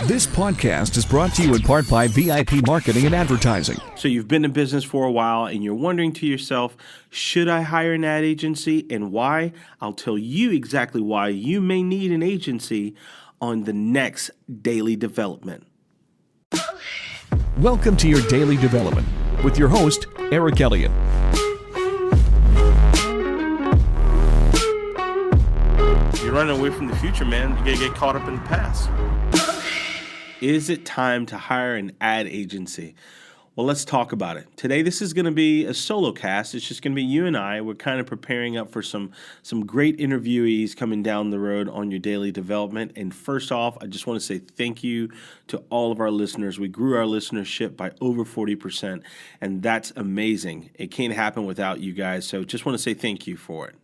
This podcast is brought to you in part by VIP Marketing and Advertising. So you've been in business for a while and you're wondering to yourself, should I hire an ad agency and why? I'll tell you exactly why you may need an agency on the next Daily Development. Welcome to your Daily Development with your host, Eric Elliott. You're running away from the future, man. You gotta get caught up in the past. Is it time to hire an ad agency? Well, let's talk about it. Today, this is going to be a solo cast. It's just going to be you and I. We're kind of preparing up for some great interviewees coming down the road on your Daily Development. And first off, I just want to say thank you to all of our listeners. We grew our listenership by over 40%, and that's amazing. It can't happen without you guys. So just want to say thank you for it.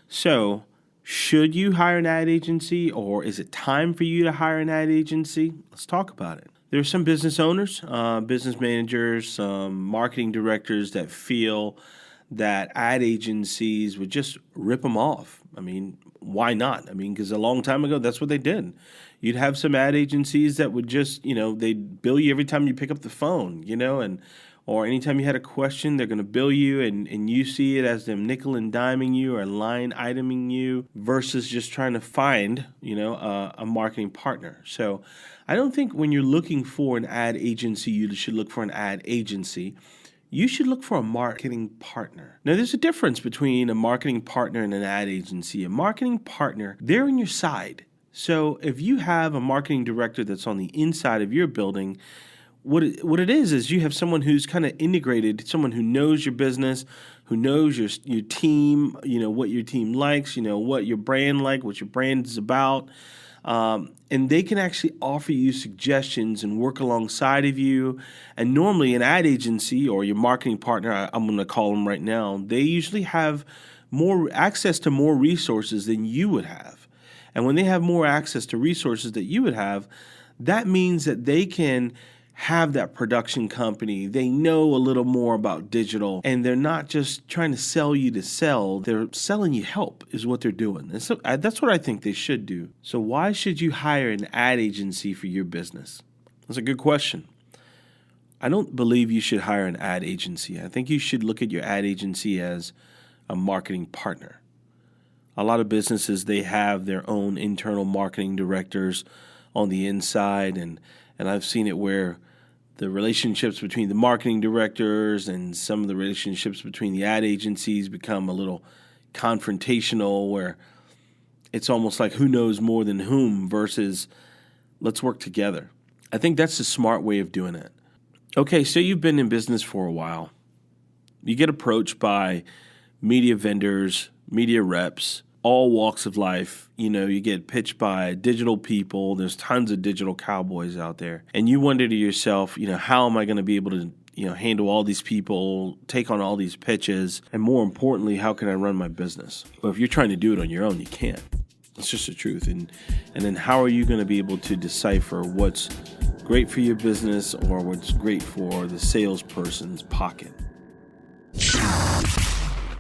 So, should you hire an ad agency, or is it time for you to hire an ad agency? Let's talk about it. There are some business owners, business managers, some marketing directors that feel that ad agencies would just rip them off. I mean, why not? I mean, because a long time ago, that's what they did. You'd have some ad agencies that would just, they'd bill you every time you pick up the phone, or anytime you had a question, they're going to bill you and you see it as them nickel and diming you or line iteming you versus just trying to find, a marketing partner. So I don't think when you're looking for an ad agency, you should look for an ad agency. You should look for a marketing partner. Now, there's a difference between a marketing partner and an ad agency. A marketing partner, they're on your side. So if you have a marketing director that's on the inside of your building, what it is you have someone who's kind of integrated, someone who knows your business, who knows your team, what your team likes, what your brand what your brand is about. And they can actually offer you suggestions and work alongside of you. And normally an ad agency or your marketing partner, I'm going to call them right now, they usually have more access to more resources than you would have. And when they have more access to resources that you would have, that means that they can have that production company. They know a little more about digital, and they're not just trying to sell you to sell. They're selling you help is what they're doing. And so that's what I think they should do. So why should you hire an ad agency for your business? That's a good question. I don't believe you should hire an ad agency. I think you should look at your ad agency as a marketing partner. A lot of businesses, they have their own internal marketing directors on the inside, and I've seen it where the relationships between the marketing directors and some of the relationships between the ad agencies become a little confrontational, where it's almost like who knows more than whom versus let's work together. I think that's the smart way of doing it. Okay, so you've been in business for a while. You get approached by media vendors, media reps, all walks of life. You get pitched by digital people. There's tons of digital cowboys out there. And you wonder to yourself, how am I going to be able to, handle all these people, take on all these pitches? And more importantly, how can I run my business? Well, if you're trying to do it on your own, you can't. It's just the truth. And then how are you going to be able to decipher what's great for your business or what's great for the salesperson's pocket?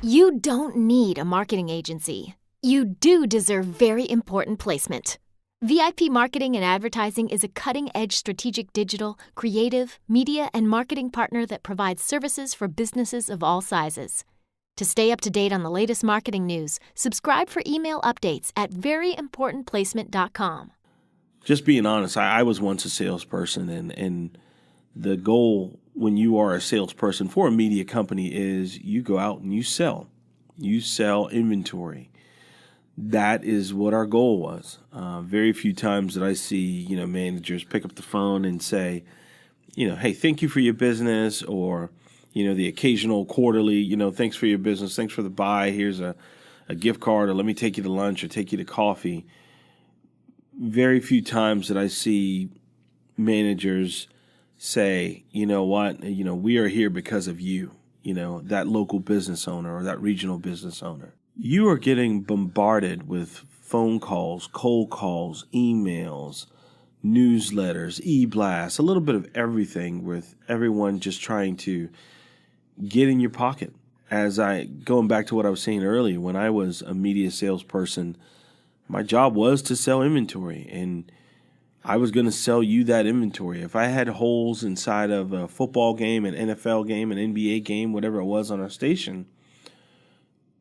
You don't need a marketing agency. You do deserve very important placement. VIP Marketing and Advertising is a cutting-edge strategic digital, creative, media, and marketing partner that provides services for businesses of all sizes. To stay up to date on the latest marketing news, subscribe for email updates at veryimportantplacement.com. Just being honest, I was once a salesperson, and the goal when you are a salesperson for a media company is you go out and you sell. You sell inventory. That is what our goal was. Very few times that I see, managers pick up the phone and say, hey, thank you for your business, or, the occasional quarterly, thanks for your business, thanks for the buy, here's a gift card, or let me take you to lunch or take you to coffee. Very few times that I see managers say, you know what, we are here because of you, that local business owner or that regional business owner. You are getting bombarded with phone calls, cold calls, emails, newsletters, e-blasts, a little bit of everything, with everyone just trying to get in your pocket. Going back to what I was saying earlier, when I was a media salesperson, my job was to sell inventory, and I was going to sell you that inventory. If I had holes inside of a football game, an NFL game, an NBA game, whatever it was on our station,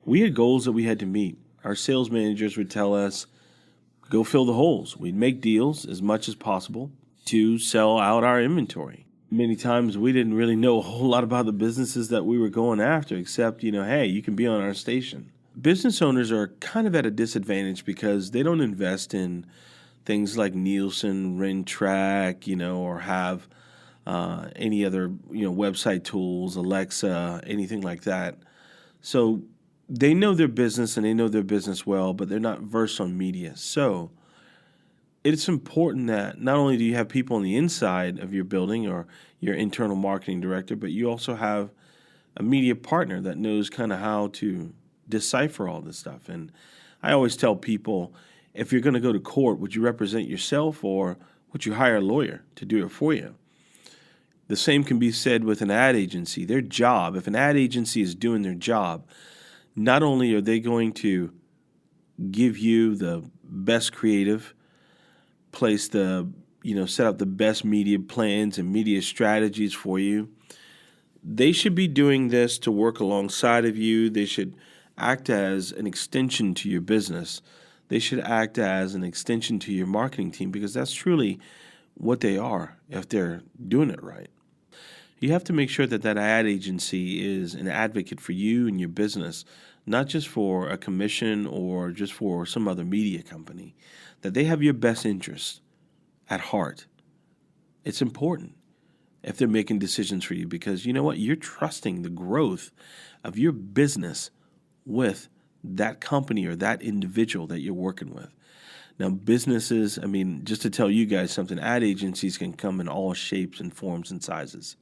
we had goals that we had to meet. Our sales managers would tell us, go fill the holes. We'd make deals as much as possible to sell out our inventory. Many times we didn't really know a whole lot about the businesses that we were going after, except, hey, you can be on our station. Business owners are kind of at a disadvantage because they don't invest in things like Nielsen, Rentrack, or have any other, website tools, Alexa, anything like that. So they know their business and they know their business well, but they're not versed on media. So it's important that not only do you have people on the inside of your building or your internal marketing director, but you also have a media partner that knows kind of how to decipher all this stuff. And I always tell people, if you're going to go to court, would you represent yourself or would you hire a lawyer to do it for you? The same can be said with an ad agency. Their job, if an ad agency is doing their job, not only are they going to give you the best creative, place the, set up the best media plans and media strategies for you, they should be doing this to work alongside of you. They should act as an extension to your business. They should act as an extension to your marketing team because that's truly what they are if they're doing it right. You have to make sure that that ad agency is an advocate for you and your business, not just for a commission or just for some other media company, that they have your best interest at heart. It's important if they're making decisions for you because you know what? You're trusting the growth of your business with that company or that individual that you're working with. Now, businesses, just to tell you guys something, ad agencies can come in all shapes and forms and sizes.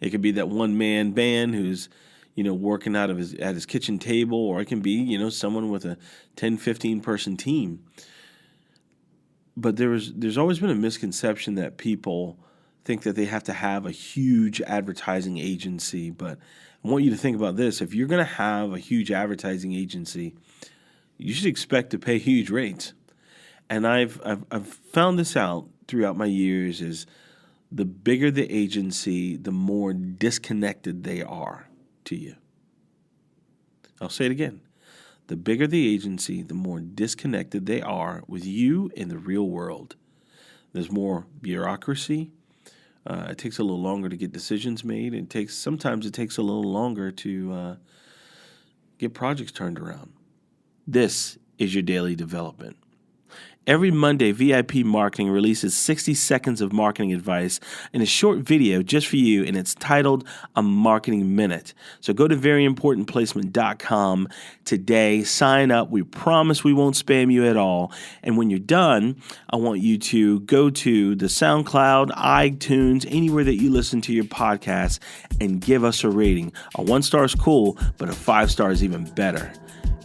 It could be that one-man band who's, working out of at his kitchen table, or it can be, someone with a 10, 15-person team. But there's always been a misconception that people think that they have to have a huge advertising agency. But I want you to think about this. If you're going to have a huge advertising agency, you should expect to pay huge rates. And I've found this out throughout my years is the bigger the agency, the more disconnected they are to you. I'll say it again. The bigger the agency, the more disconnected they are with you in the real world. There's more bureaucracy. It takes a little longer to get decisions made. Sometimes it takes a little longer to get projects turned around. This is your daily development. Every Monday, VIP Marketing releases 60 seconds of marketing advice in a short video just for you, and it's titled A Marketing Minute. So go to veryimportantplacement.com today, sign up. We promise we won't spam you at all. And when you're done, I want you to go to the Soundcloud, iTunes, anywhere that you listen to your podcast, and give us a rating. A 1-star is cool, but a 5-star is even better.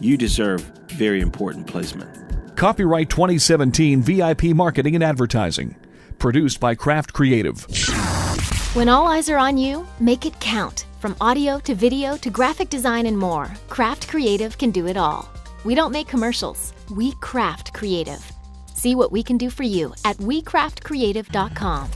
You deserve Very Important Placement. Copyright 2017 VIP Marketing and Advertising. Produced by Craft Creative. When all eyes are on you, make it count. From audio to video to graphic design and more, Craft Creative can do it all. We don't make commercials. We craft creative. See what we can do for you at wecraftcreative.com.